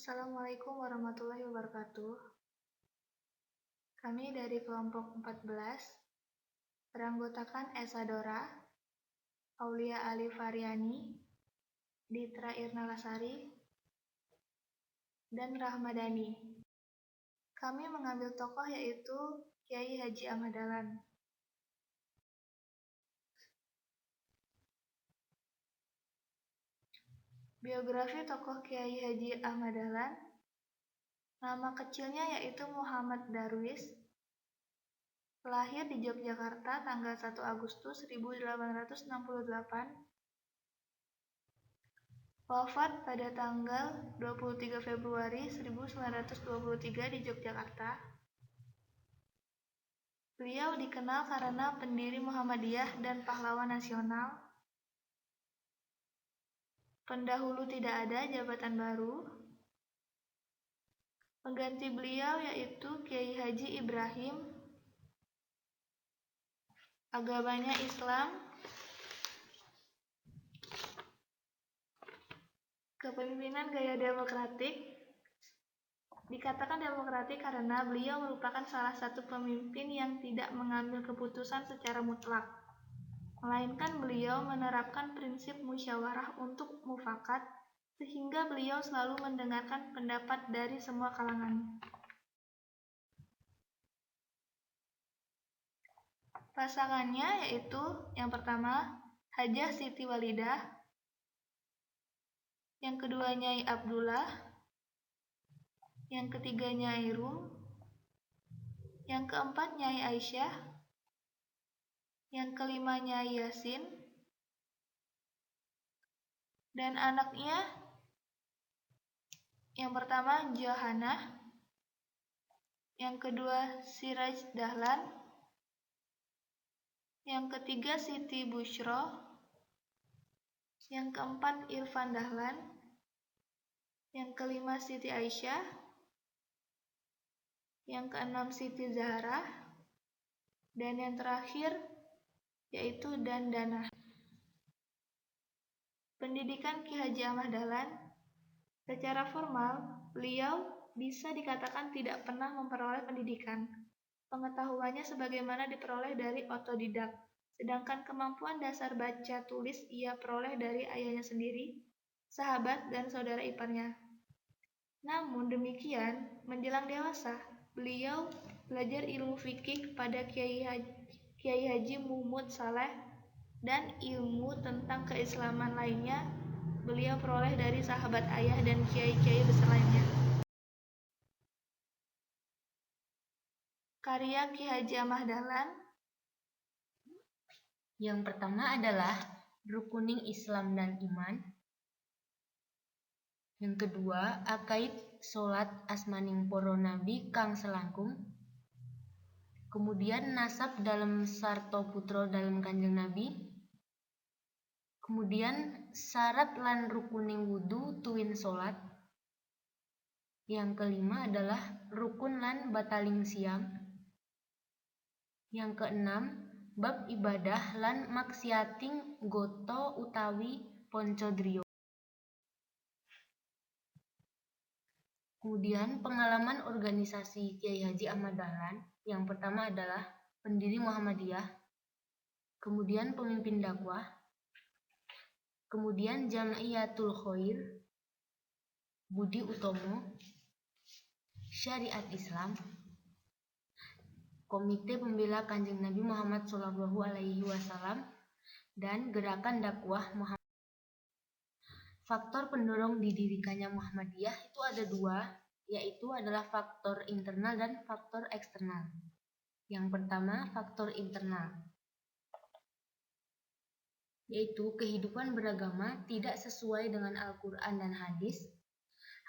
Assalamualaikum warahmatullahi wabarakatuh. Kami dari kelompok 14 beranggotakan Esadora, Aulia Ali Faryani, Ditra Irnalasari, dan Rahmadani. Kami mengambil tokoh yaitu Kiai Haji Ahmad Dahlan. Biografi tokoh Kiai Haji Ahmad Dahlan. Nama kecilnya yaitu Muhammad Darwis. Lahir di Yogyakarta tanggal 1 Agustus 1868. Wafat pada tanggal 23 Februari 1923 di Yogyakarta. Beliau dikenal karena pendiri Muhammadiyah dan pahlawan nasional. Pendahulu tidak ada jabatan baru. Pengganti beliau yaitu Kiai Haji Ibrahim. Agamanya Islam. Kepemimpinan gaya demokratik. Dikatakan demokratik karena beliau merupakan salah satu pemimpin yang tidak mengambil keputusan secara mutlak, melainkan beliau menerapkan prinsip musyawarah untuk mufakat, sehingga beliau selalu mendengarkan pendapat dari semua kalangan. Pasangannya yaitu yang pertama Hajah Siti Walidah, yang kedua Nyai Abdullah, yang ketiga Nyai Rum, yang keempat Nyai Aisyah, yang kelima Nyai Yasin, dan anaknya yang pertama Johanah, yang kedua Siraj Dahlan, yang ketiga Siti Bushro, yang keempat Irfan Dahlan, yang kelima Siti Aisyah, yang keenam Siti Zahra, dan yang terakhir yaitu Dandanah. Pendidikan Ki Haji Ahmad Dahlan. Secara formal, beliau bisa dikatakan tidak pernah memperoleh pendidikan. Pengetahuannya sebagaimana diperoleh dari otodidak, sedangkan kemampuan dasar baca tulis ia peroleh dari ayahnya sendiri, sahabat, dan saudara iparnya. Namun demikian, menjelang dewasa, beliau belajar ilmu fikih pada Kiai Haji Muhammad Saleh, dan ilmu tentang keislaman lainnya beliau peroleh dari sahabat ayah dan kiai-kiai besar lainnya. Karya Ki Haji Ahmad Dahlan. Yang pertama adalah Rukuning Islam dan Iman. Yang kedua, Akaid Salat Asmaning Poro Nabi Kang Selangkung. Kemudian nasab dalam Sarto Putro dalam Kanjeng Nabi. Kemudian syarat lan rukuning wudu tuwin salat. Yang kelima adalah rukun lan bataling siam. Yang keenam, bab ibadah lan maksiating goto utawi poncodrio. Kemudian pengalaman organisasi Kiai Haji Ahmad Dahlan. Yang pertama adalah pendiri Muhammadiyah, kemudian pemimpin dakwah, kemudian Jamiyatul Khair, Budi Utomo, Syariat Islam, Komite Pembela Kanjeng Nabi Muhammad SAW, dan Gerakan Dakwah Muhammad. Faktor pendorong didirikannya Muhammadiyah itu ada dua, yaitu adalah faktor internal dan faktor eksternal. Yang pertama, faktor internal, yaitu kehidupan beragama tidak sesuai dengan Al-Quran dan hadis.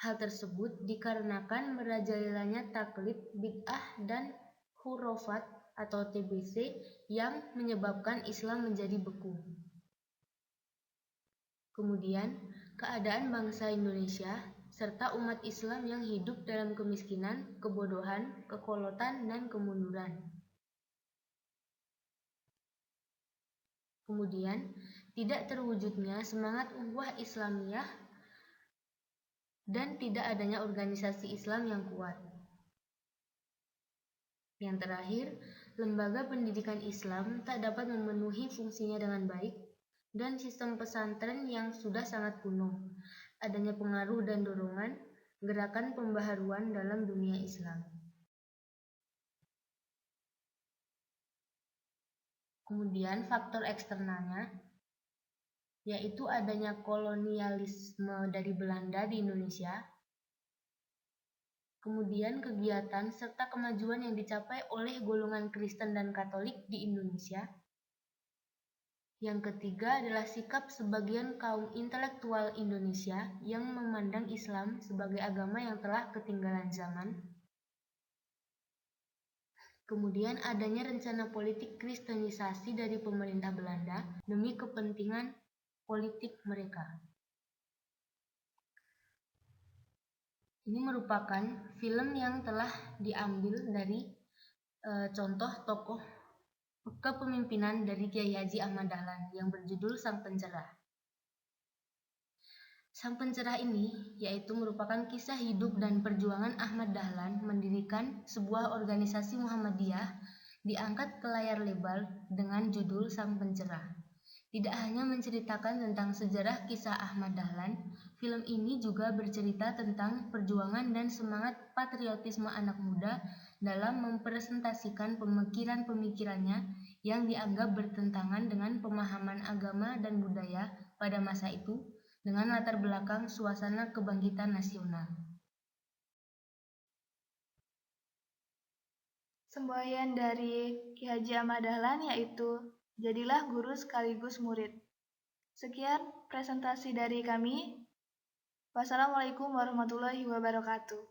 Hal tersebut dikarenakan merajalelanya taklid, bid'ah, dan khurafat atau TBC yang menyebabkan Islam menjadi beku. Kemudian, keadaan bangsa Indonesia serta umat Islam yang hidup dalam kemiskinan, kebodohan, kekolotan, dan kemunduran. Kemudian, tidak terwujudnya semangat ukhuwah Islamiyah dan tidak adanya organisasi Islam yang kuat. Yang terakhir, lembaga pendidikan Islam tak dapat memenuhi fungsinya dengan baik, dan sistem pesantren yang sudah sangat kuno. Adanya pengaruh dan dorongan gerakan pembaharuan dalam dunia Islam. Kemudian faktor eksternalnya, yaitu adanya kolonialisme dari Belanda di Indonesia, kemudian kegiatan serta kemajuan yang dicapai oleh golongan Kristen dan Katolik di Indonesia. Yang ketiga adalah sikap sebagian kaum intelektual Indonesia yang memandang Islam sebagai agama yang telah ketinggalan zaman. Kemudian adanya rencana politik kristenisasi dari pemerintah Belanda demi kepentingan politik mereka. Ini merupakan film yang telah diambil dari contoh tokoh kepemimpinan dari Kiai Haji Ahmad Dahlan yang berjudul Sang Pencerah. Sang Pencerah ini yaitu merupakan kisah hidup dan perjuangan Ahmad Dahlan mendirikan sebuah organisasi Muhammadiyah diangkat ke layar lebar dengan judul Sang Pencerah. Tidak hanya menceritakan tentang sejarah kisah Ahmad Dahlan, film ini juga bercerita tentang perjuangan dan semangat patriotisme anak muda dalam mempresentasikan pemikiran-pemikirannya yang dianggap bertentangan dengan pemahaman agama dan budaya pada masa itu dengan latar belakang suasana kebangkitan nasional. Semboyan dari Ki Haji Ahmad Dahlan yaitu jadilah guru sekaligus murid. Sekian presentasi dari kami. Wassalamualaikum warahmatullahi wabarakatuh.